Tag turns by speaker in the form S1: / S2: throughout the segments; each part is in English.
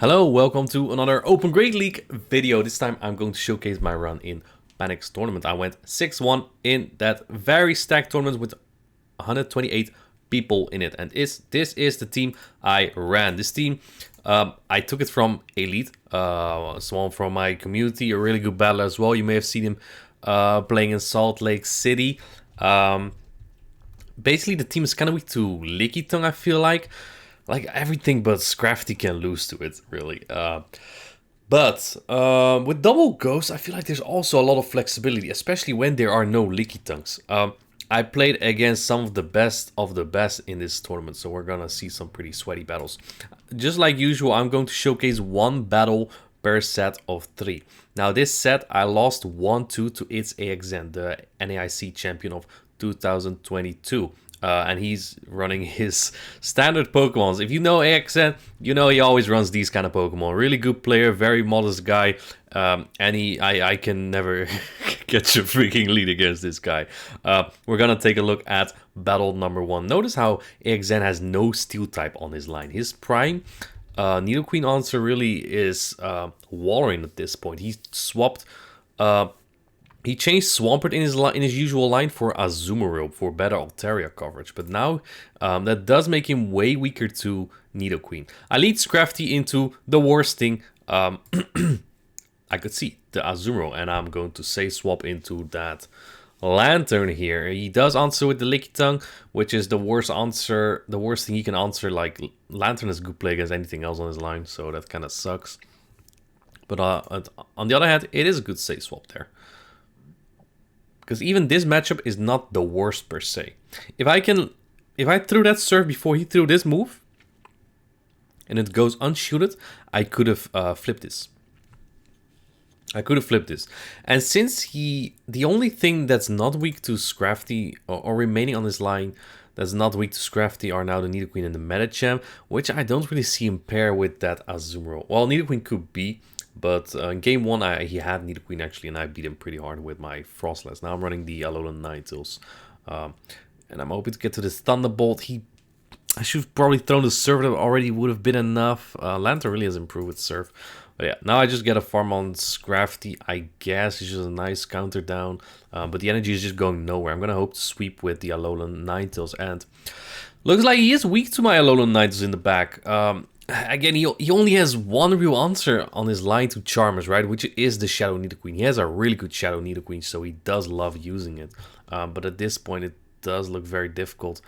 S1: Hello, welcome to another Open Great League video. This time I'm going to showcase my run in Panic's tournament. I went 6-1 in that very stacked tournament with 128 people in it. And this is the team I ran. This team, I took it from Elite, someone from my community, a really good battler as well. You may have seen him playing in Salt Lake City. Basically, the team is kind of weak to Licky Tongue, I feel like. Like, everything but Scrafty can lose to it, really. But with double ghosts, I feel like there's also a lot of flexibility, especially when there are no Licky Tongues. I played against some of the best in this tournament, so we're gonna see some pretty sweaty battles. Just like usual, I'm going to showcase one battle per set of 3. Now, this set, I lost 1-2 to It's AXN, the NAIC champion of 2022. And he's running his standard Pokemons. If you know AXN, you know he always runs these kind of Pokemon. Really good player, very modest guy. And I can never catch a freaking lead against this guy. We're gonna take a look at battle number 1. Notice how AXN has no steel type on his line. His prime Nidoqueen answer really is Walrein at this point. He swapped... He changed Swampert in his usual line for Azumarill for better Altaria coverage, but now that does make him way weaker to Nidoqueen. I lead Scrafty into the worst thing I could see, the Azumarill, and I'm going to say swap into that Lantern here. He does answer with the Licky Tongue, which is the worst thing he can answer. Like, Lantern is good play against anything else on his line, so that kind of sucks. But on the other hand, it is a good say swap there. Because even this matchup is not the worst per se. If I threw that Surf before he threw this move, and it goes unshooted, I could have flipped this. And since the only thing that's not weak to Scrafty, or remaining on his line that's not weak to Scrafty, are now the Nidoqueen and the Medicham, which I don't really see him pair with that Azumarill. Well, Nidoqueen could be. But in game 1, he had Nidoqueen actually, and I beat him pretty hard with my Frostless. Now I'm running the Alolan Ninetales. And I'm hoping to get to this Thunderbolt. I should have probably thrown the Surf, that already would have been enough. Lantern really has improved with Surf. But yeah, now I just get a farm on Scrafty, I guess. It's just a nice counter down. But the energy is just going nowhere. I'm going to hope to sweep with the Alolan Ninetales. And looks like he is weak to my Alolan Ninetales in the back. Again, he only has one real answer on his line to Charmers, right? Which is the Shadow Nidoqueen. He has a really good Shadow Nidoqueen, so he does love using it. But at this point, it does look very difficult.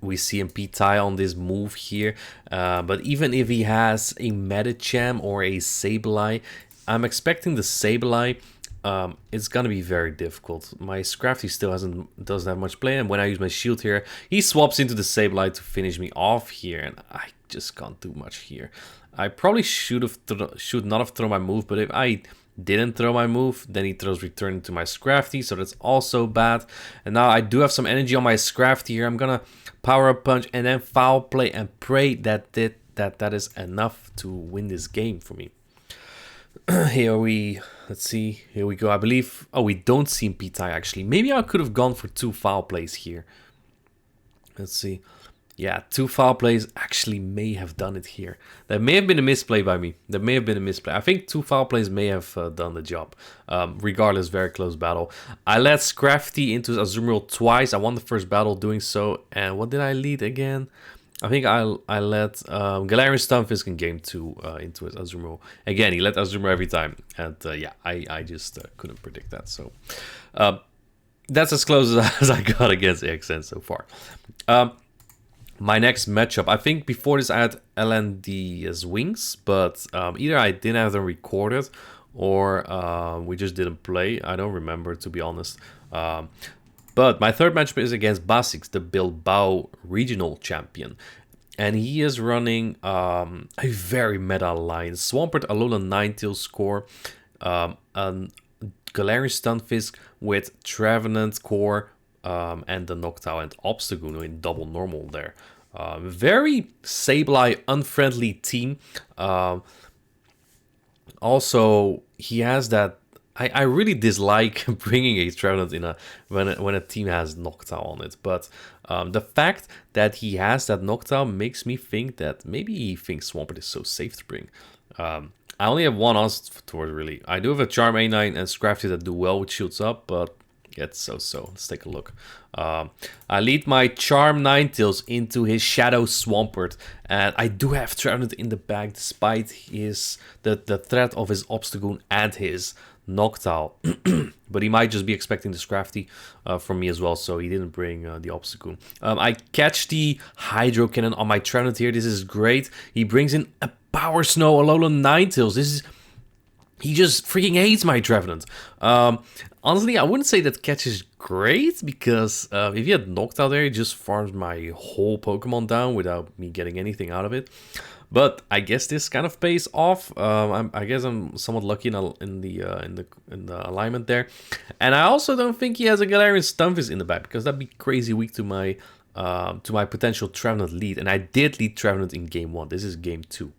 S1: We see him P-tie on this move here. But even if he has a Medicham or a Sableye, I'm expecting the Sableye. It's gonna be very difficult. My Scrafty still doesn't have much play, and when I use my shield here, he swaps into the Sableye to finish me off here, and I just can't do much here. I probably should not have thrown my move, but if I didn't throw my move, then he throws return into my Scrafty, so that's also bad. And now I do have some energy on my Scrafty here. I'm gonna Power Up Punch and then Foul Play and pray that is enough to win this game for me. Let's see, here we go. I believe, we don't see him P-tie actually. Maybe I could have gone for 2 foul plays here. Let's see. Yeah, 2 foul plays actually may have done it here. That may have been a misplay by me. I think 2 foul plays may have done the job. Regardless, very close battle. I led Scrafty into Azumarill twice. I won the first battle doing so. And what did I lead again? I think I let Galarian Stunfisk in game 2 into his Azumarill. Again, he let Azumarill every time. And yeah, I just couldn't predict that. So that's as close as I got against AXN so far. My next matchup, I think before this I had LND as wings. But either I didn't have them recorded or we just didn't play. I don't remember, to be honest. But my third matchup is against Basix, the Bilbao regional champion. And he is running a very meta line. Swampert, Alolan Ninetales core, a Galarian Stunfisk with Trevenant core, and the Noctowl and Obstagoon in double normal there. Very Sableye unfriendly team. Also, he has that I really dislike bringing a Trevenant in a when a team has Noctowl on it, but the fact that he has that Noctowl makes me think that maybe he thinks Swampert is so safe to bring. I only have one answer toward really. I do have a Charm A9 and Scrafty that do well with shields up, but it's so. Let's take a look. I lead my Charm Ninetales into his Shadow Swampert, and I do have Trevenant in the bag despite the threat of his Obstagoon and his Noctowl. But he might just be expecting the Scrafty from me as well, so he didn't bring the Obstagoon. I catch the Hydro Cannon on my Trevenant here. This is great. He brings in a Power Snow Alolan Ninetales. He just freaking hates my Trevenant. Honestly, I wouldn't say that catch is great, because if you had Noctowl there, he just farms my whole Pokemon down without me getting anything out of it. But I guess this kind of pays off. I guess I'm somewhat lucky in the alignment there, and I also don't think he has a Galarian Stunfisk in the back, because that'd be crazy weak to my potential Trevenant lead. And I did lead Trevenant in game 1. This is game 2.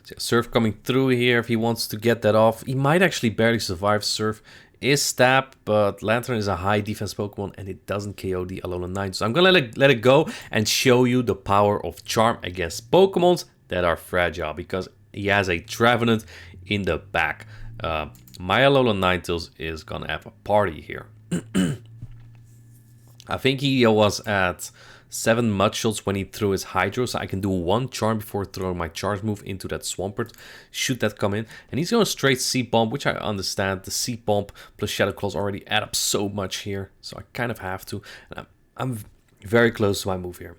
S1: So yeah, Surf coming through here. If he wants to get that off, he might actually barely survive. Surf is stab, but Lantern is a high defense Pokemon and it doesn't KO the Alolan 9. So I'm gonna let it go and show you the power of Charm against Pokemons that are fragile, because he has a Trevenant in the back. My Alolan Ninetales is gonna have a party here. I think he was at 7 Mudshots when he threw his Hydro, so I can do 1 Charm before throwing my Charge move into that Swampert, should that come in. And he's going straight Seed Bomb, which I understand. The Seed Bomb plus Shadow Claws already add up so much here, so I kind of have to. And I'm very close to my move here.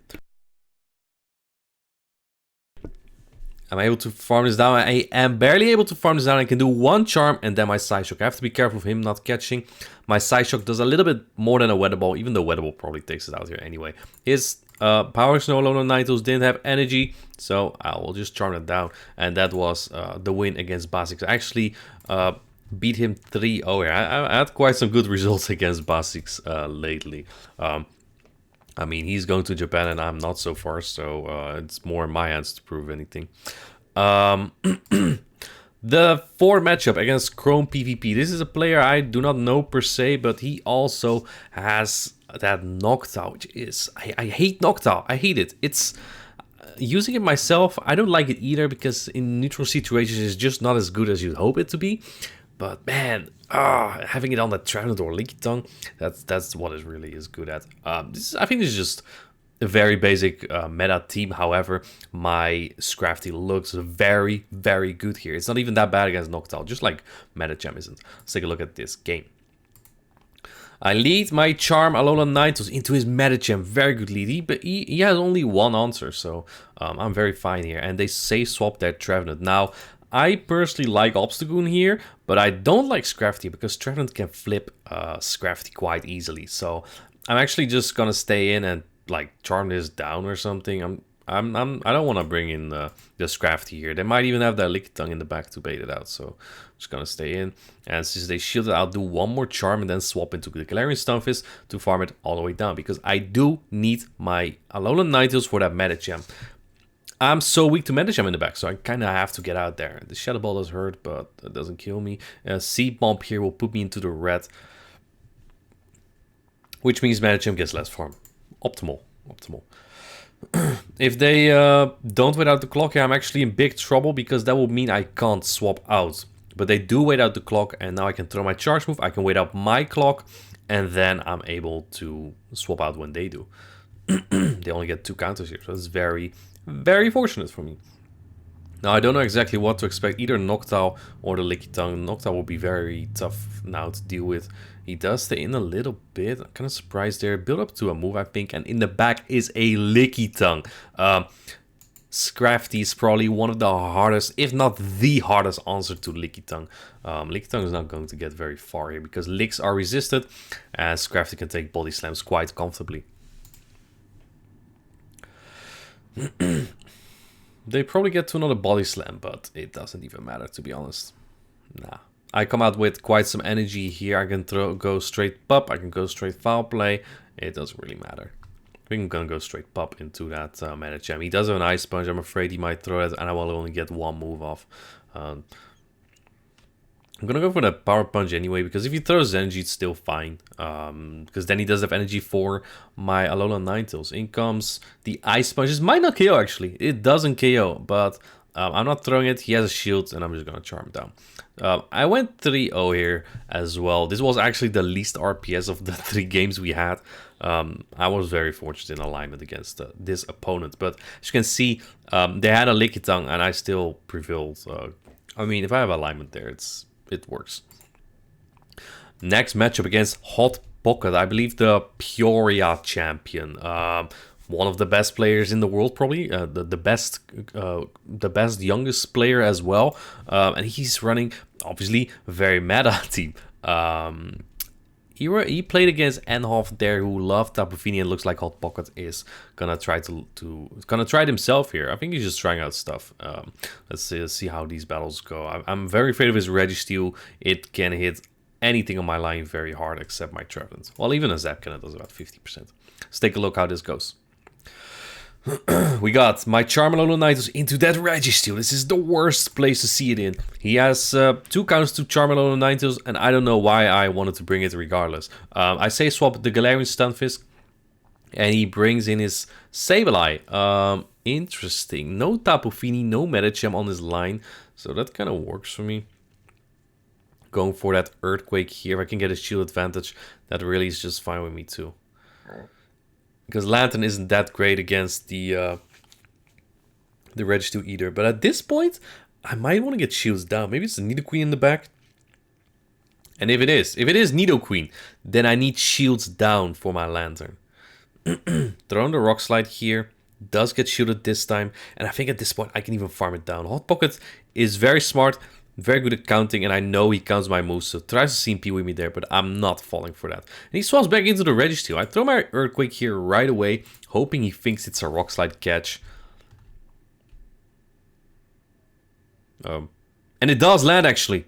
S1: I'm able to farm this down. I am barely able to farm this down. I can do 1 Charm and then my Side Shock. I have to be careful of him not catching. My Side Shock does a little bit more than a Weather Ball, even though Weather Ball probably takes it out here anyway. His Power Snow Alolan Ninetales didn't have energy, so I will just Charm it down. And that was the win against Basix. I actually beat him 3-0 here. I had quite some good results against Basix lately. I mean, he's going to Japan and I'm not so far, so it's more in my hands to prove anything. The 4 matchup against Chrome PvP. This is a player I do not know per se, but he also has that Noctowl, which is... I hate Noctowl. I hate it. It's... using it myself, I don't like it either, because in neutral situations it's just not as good as you'd hope it to be. But man, having it on the Trevenant or Lickitung, that's what it really is good at. I think this is just a very basic meta team. However, my Scrafty looks very, very good here. It's not even that bad against Noctowl, just like Metagem isn't. Let's take a look at this game. I lead my Charm Alolan Ninetales into his Metagem. Very good lead, but he has only 1 answer, so I'm very fine here. And they safe swap their Trevenant. Now, I personally like Obstagoon here, but I don't like Scrafty because Trevenant can flip Scrafty quite easily. So I'm actually just gonna stay in and like charm this down or something. I don't want to bring in the Scrafty here. They might even have that Lickitung in the back to bait it out. So I'm just gonna stay in. And since they shield it, I'll do 1 more charm and then swap into the Galarian Stunfisk to farm it all the way down, because I do need my Alolan Ninetales for that Metagem. I'm so weak to Metagem in the back, so I kind of have to get out there. The Shadow Ball does hurt, but it doesn't kill me. Seed Bomb here will put me into the red, which means Metagem gets less farm. Optimal. If they don't wait out the clock here, I'm actually in big trouble, because that will mean I can't swap out. But they do wait out the clock, and now I can throw my charge move. I can wait out my clock, and then I'm able to swap out when they do. They only get 2 counters here, so it's very, very fortunate for me. Now, I don't know exactly what to expect, either Noctowl or the Lickitung. Noctowl will be very tough now to deal with. He does stay in a little bit. I'm kind of surprised there. Build up to a move, I think, and in the back is a Lickitung. Scrafty is probably one of the hardest, if not the hardest answer to Lickitung. Lickitung is not going to get very far here, because Licks are resisted, and Scrafty can take body slams quite comfortably. They probably get to another body slam, but it doesn't even matter, to be honest. Nah. I come out with quite some energy here. I can go straight pup. I can go straight foul play. It doesn't really matter. I think I'm gonna go straight pup into that Metagem. He does have an Ice Sponge. I'm afraid he might throw it, and I will only get 1 move off. I'm gonna go for the Power Punch anyway, because if he throws energy, it's still fine. Because then he does have energy for my Alolan Ninetales. In comes the Ice Punch. This might not KO, actually. It doesn't KO, but I'm not throwing it. He has a shield, and I'm just gonna charm down. I went 3-0 here as well. This was actually the least RPS of the 3 games we had. I was very fortunate in alignment against this opponent. But as you can see, they had a Lickitung, and I still prevailed. I mean, if I have alignment there, it works. Next matchup against Hot Pocket, I believe the Peoria champion. One of the best players in the world, probably the best youngest player as well, and he's running obviously very meta team. He played against Enhoff there, who loved Tapu Fini, and looks like Hot Pocket is gonna try it himself here. I think he's just trying out stuff. Let's see how these battles go. I'm very afraid of his Registeel. It can hit anything on my line very hard except my Trevenant. Well, even a Zapkin does about 50%. Let's take a look how this goes. We got my Charmander Ninetales into that Registeel. This is the worst place to see it in. He has 2 counters to Charmander Ninetales, and I don't know why I wanted to bring it regardless. I say swap the Galarian Stunfisk, and he brings in his Sableye. Interesting. No Tapu Fini, no Medicham on his line, so that kind of works for me. Going for that Earthquake here. If I can get a shield advantage, that really is just fine with me too. Because Lantern isn't that great against the Registeel either. But at this point, I might want to get shields down. Maybe it's a Nidoqueen in the back. And if it is Nidoqueen, then I need shields down for my Lantern. Throwing the Rock Slide here. Does get shielded this time. And I think at this point, I can even farm it down. Hot Pocket is very smart. Very good at counting, and I know he counts my moves, so tries to CMP with me there, but I'm not falling for that. And he swaps back into the Registeel. I throw my Earthquake here right away, hoping he thinks it's a Rock Slide catch. And it does land, actually.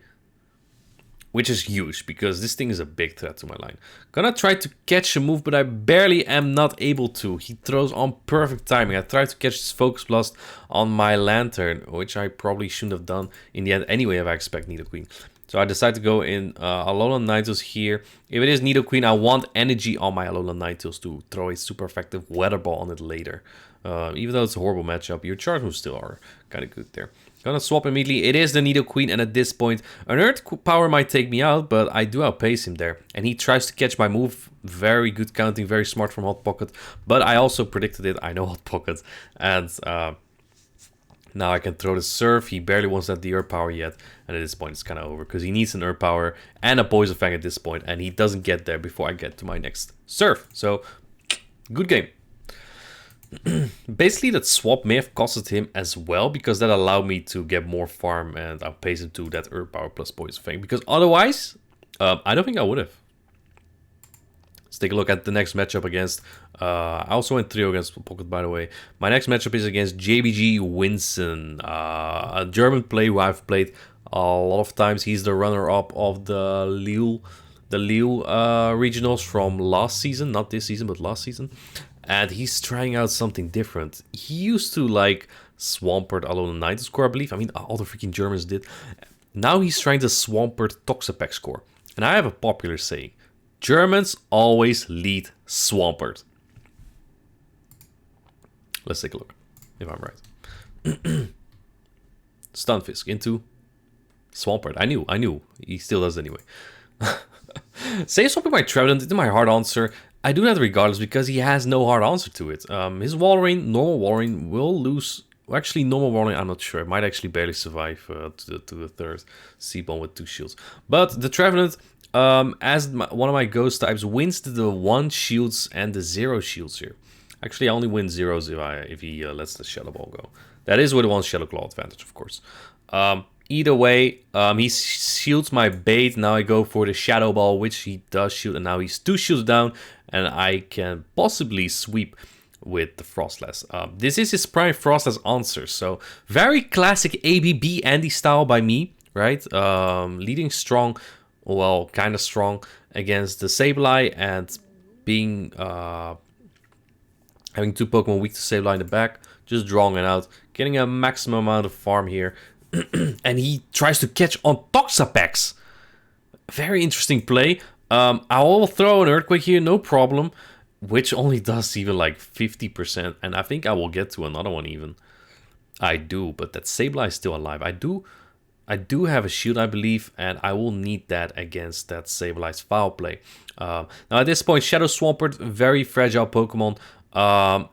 S1: Which is huge, because this thing is a big threat to my line. Gonna try to catch a move, but I barely am not able to. He throws on perfect timing. I tried to catch this Focus Blast on my Lantern, which I probably shouldn't have done in the end anyway if I expect Nidoqueen. So I decided to go in Alolan Ninetales here. If it is Nidoqueen, I want energy on my Alolan Ninetales to throw a super effective Weather Ball on it later. Even though it's a horrible matchup, your charge moves still are kind of good there. Gonna swap immediately. It is the Nidoqueen, and at this point, an Earth Power might take me out, but I do outpace him there. And he tries to catch my move. Very good counting, very smart from Hot Pocket. But I also predicted it. I know Hot Pocket. And now I can throw the Surf. He barely wants that the Earth Power yet. And at this point, it's kind of over, because he needs an Earth Power and a Poison Fang at this point, and he doesn't get there before I get to my next Surf. So, good game. Basically, that swap may have costed him as well, because that allowed me to get more farm and outpace him to that Earth Power plus Poison Fang. Because otherwise, I don't think I would have. Let's take a look at the next matchup against... I also went 3-0 against Pocket, by the way. My next matchup is against JBG Winston, a German player who I've played a lot of times. He's the runner-up of the Lille regionals from last season. Not this season, but last season. And he's trying out something different. He used to like Swampert Alolan Ninetales score, I believe. I mean, all the freaking Germans did. Now he's trying to Swampert Toxapex score. And I have a popular saying. Germans always lead Swampert. Let's take a look, if I'm right. Stunfisk into Swampert. I knew. He still does anyway. Say swapping my Trevenant into my hard answer. I do that regardless because he has no hard answer to it. His Walrein, normal Walrein, will lose. Well, actually, normal Walrein, I'm not sure. It might actually barely survive to the third Seabomb with 2 shields. But the Trevenant, as one of my ghost types, wins the 1 shields and the 0 shields here. Actually, I only win 0s if he lets the Shadow Ball go. That is with 1 Shadow Claw advantage, of course. Either way, he shields my bait. Now I go for the Shadow Ball, which he does shield. And now he's 2 shields down. And I can possibly sweep with the Frostless. This is his prime Frostless answer. So very classic ABB Andy style by me, right? Leading strong, well, kind of strong against the Sableye and being... having 2 Pokemon weak to Sableye in the back. Just drawing it out. Getting a maximum amount of farm here. And he tries to catch on Toxapex. Very interesting play. I will throw an Earthquake here, no problem. Which only does even like 50%. And I think I will get to another one even. I do, but that Sableye is still alive. I do have a shield, I believe, and I will need that against that Sableye's foul play. Now at this point, Shadow Swampert, very fragile Pokemon. I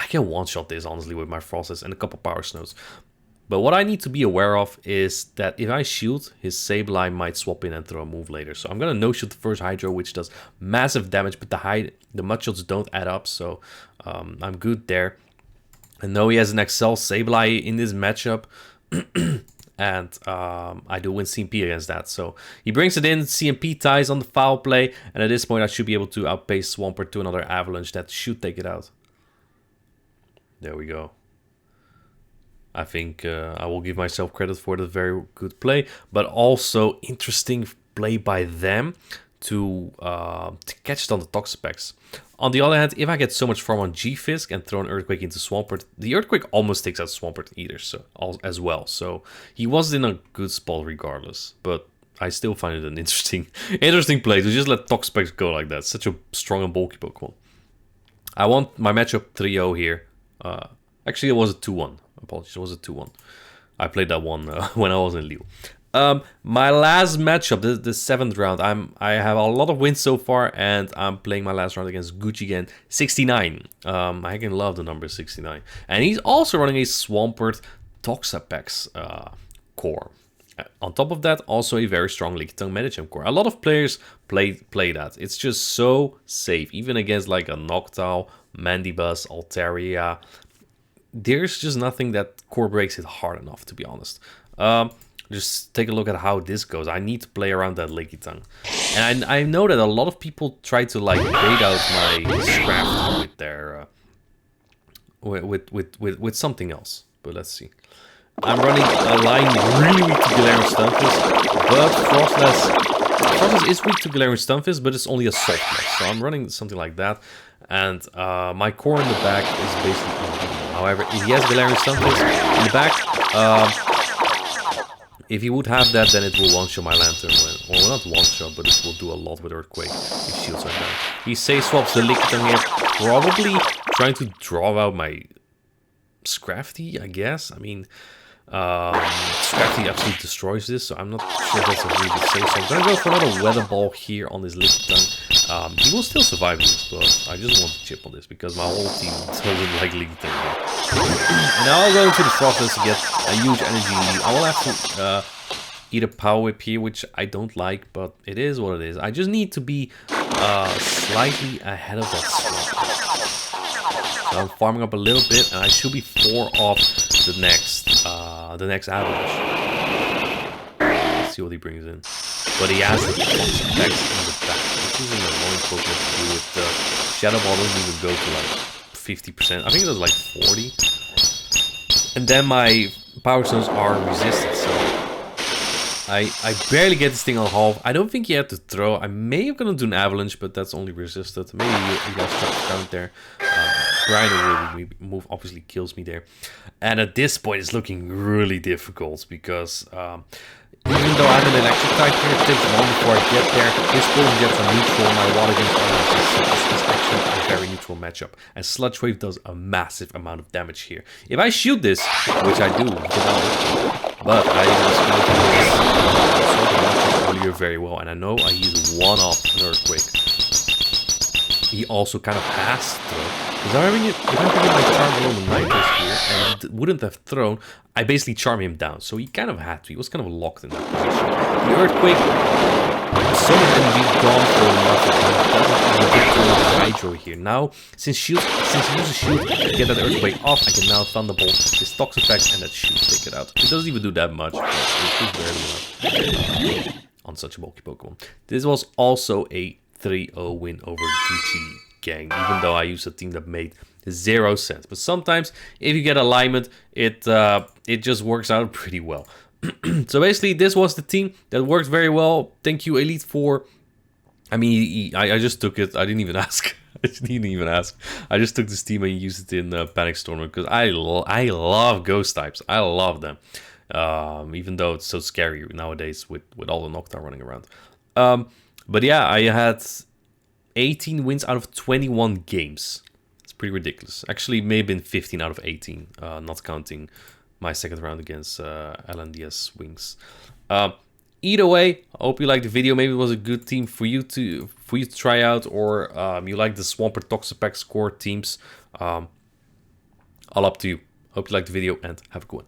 S1: can one-shot this, honestly, with my Frostless and a couple Power Snows. But what I need to be aware of is that if I shield, his Sableye might swap in and throw a move later. So I'm going to no-shield the first Hydro, which does massive damage, but the Mudshots don't add up, so I'm good there. I know he has an Excel Sableye in this matchup, and I do win CMP against that. So he brings it in, CMP ties on the foul play, and at this point I should be able to outpace Swampert to another Avalanche that should take it out. There we go. I think I will give myself credit for the very good play, but also interesting play by them to catch it on the Toxapex. On the other hand, if I get so much farm on G-Fisk and throw an Earthquake into Swampert, the Earthquake almost takes out Swampert either, so as well. So he was in a good spot regardless, but I still find it an interesting play to just let Toxapex go like that. Such a strong and bulky Pokemon. I want my matchup 3-0 here. Actually, it was a 2-1. Apologies, it was a 2-1. I played that one when I was in Lille. My last matchup, the 7th round, I have a lot of wins so far, and I'm playing my last round against Gucci again, 69. I can love the number 69. And he's also running a Swampert Toxapex core. On top of that, also a very strong Lickitung Medicham core. A lot of players play that. It's just so safe, even against like a Noctowl, Mandibuzz, Altaria. There's just nothing that core breaks it hard enough, to be honest. Just take a look at how this goes. I need to play around that Lickitung. And I know that a lot of people try to like bait out my Scrafty with their with something else. But let's see. I'm running a line really weak to Galarian Stunfisk, but Frostless is weak to Galarian Stunfisk, but it's only a Softless. So I'm running something like that. And my core in the back is basically unbeatable. However, if he has Galarian Stunfisk in the back, if he would have that, then it will one-shot my Lantern. Well, not one-shot, but it will do a lot with Earthquake if shields are down. He swaps the Lickitung here, probably trying to draw out my Scrafty, I guess. I mean, Scrafty absolutely destroys this, so I'm not sure that's a really good save. So I'm gonna go for another Weather Ball here on this Lickitung. He will still survive this, but I just want to chip on this because my whole team doesn't like Lickitung. And now I'll go into the Frostless to get a huge energy lead. I will have to eat a Power Whip here, which I don't like, but it is what it is. I just need to be slightly ahead of that swap. So I'm farming up a little bit, and I should be 4 off the next Avalanche. Let's see what he brings in. But he has the Toxapex in the back, which is an annoying Pokemon to do with the Shadow Ball doesn't even go to like 50%. I think it was like 40. And then my Power Stones are resisted, so I barely get this thing on half. I don't think he had to throw. I may have gonna do an Avalanche, but that's only resisted. Maybe you guys try to count there. Grinder move obviously kills me there. And at this point, it's looking really difficult because even though I'm an electric type here, it takes long before I get there. His Poison Jets are neutral, my Water Gun is actually a very neutral matchup. And Sludge Wave does a massive amount of damage here. If I shoot this, which I do, but I was counting this earlier very well, and I know I use 1-up an Earthquake. He also kind of has to throw. Because if I'm thinking my Charm alone the Ninetales here, and he wouldn't have thrown, I basically charm him down. So he kind of had to. He was kind of locked in that position. The Earthquake, so much energy gone for nothing. He doesn't even get to the Hydro here. Now, since he uses Shield to get that Earthquake off, I can now Thunderbolt his Toxapex and that should take it out. It doesn't even do that much, but it is barely enough on such a bulky Pokemon. This was also a 3-0 win over Gucci Gang, even though I used a team that made 0 sense. But sometimes, if you get alignment, it just works out pretty well. So basically, this was the team that worked very well. Thank you, Elite, for... I mean, I just took it. I didn't even ask. I didn't even ask. I just took this team and used it in Panic Storm because I love Ghost types. I love them. even though it's so scary nowadays with all the Nocturne running around. But yeah, I had 18 wins out of 21 games. It's pretty ridiculous. Actually, may have been 15 out of 18, not counting my second round against LNDS Wings. Either way, I hope you liked the video. Maybe it was a good team for you to try out, or you like the Swampert Toxapex core teams. All up to you. Hope you liked the video and have a good one.